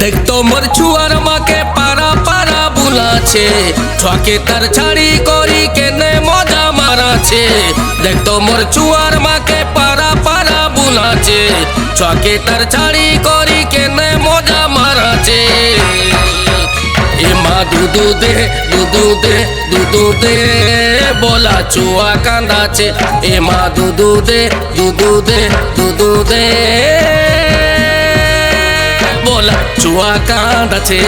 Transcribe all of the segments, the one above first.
দেখতো মোর ছুয়ার মাকে পারা পারা বুলাছে, ছকে তার ছাড়ি করি কেনে মজা মারাছে। দেখতো মোর ছুয়ার মাকে পারা পারা বুলাছে, ছকে তার ছাড়ি করি কেনে মজা মারাছে। এ মা দুধু দে দুধু দে দুধু দে বলা চুয়া কান্দাছে। এ মা দুধু দে দুধু দে দুধু দে বলা চুয়া কান্দাছে।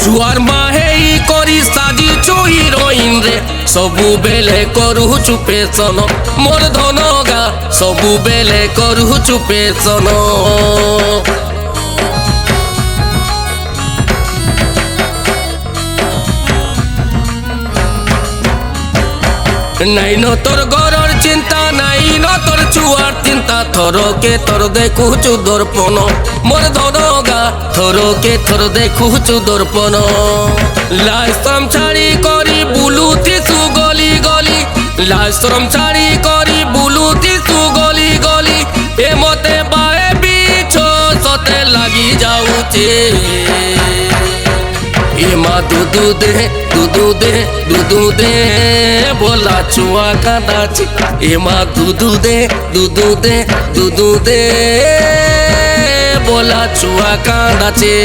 छुआर माहे करी साजी चुई रोइन रे, सबु बेले करू चुपे सन मोर धनगा, सबु बेले करू चुपे सन। নাই ন তোর গরর চিন্তা, নাই ন তোর ছুয়ার চিন্তা, থরকে তোর দেখুচু দর্পণ মোর ধনগা, থরকে তোর দেখুচু দর্পণ। লাইশ্রম ছাড়ি করি বুলুতিছু গলি গলি, লাইশ্রম ছাড়ি করি বুলুতিছু গলি গলি, এ মতে বায়ে বিছ সতে লাগি যাউছে। এ মা দুধু দে দুধু দে দুধু দে বলা চুয়া কাঁদাছে। এ মা দুধু দে দুধু দে দুধু দে বলা চুয়া কাঁদাছে।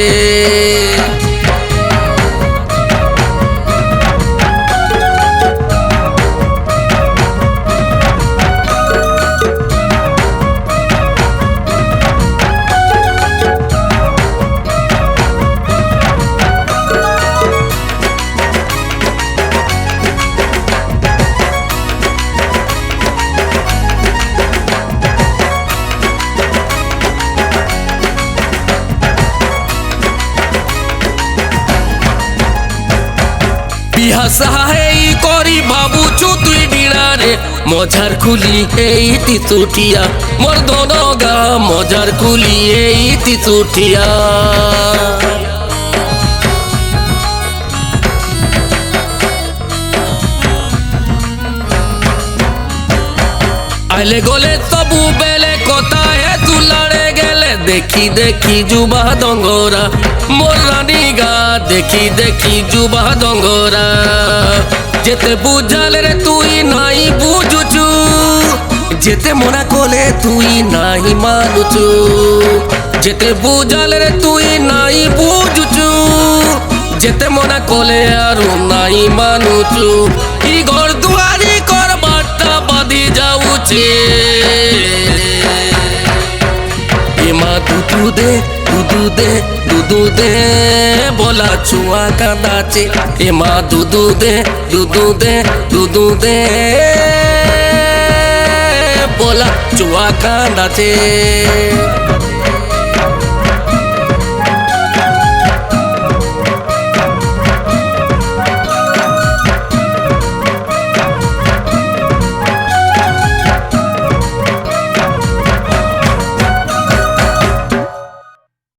বিহাসাই করি ভাবুছু তুই বিড়ারে, মজার খুলি এই তিচুটিয়া মোর ধনগা, মজার খুলি এই তিচুটিয়া। আইলে গলে সবু বেলে কথা হে তুলারে গেলে, দেখি দেখি যুবা দঙ্গরা মোর রানী গা, দেখি দেখি যুবা দঙ্গরা। যেতে বুঝালে রে তুই নাই বুঝুছু, যেতে মনা কোলে তুই নাই মানুছু, যেতে বুঝালে রে তুই নাই বুঝুছু, যেতে মনা কোলে আর নাই মানুছু। ই ঘর দুয়ারি করবারটা বাদি যাউছে। এ মা দুধু দে দুধু দে দুধু দে বলা চুয়া কাঁদাছে। এ মা দুধু দে দুধু দে দুধু দে বলা চুয়া কাঁদাছে।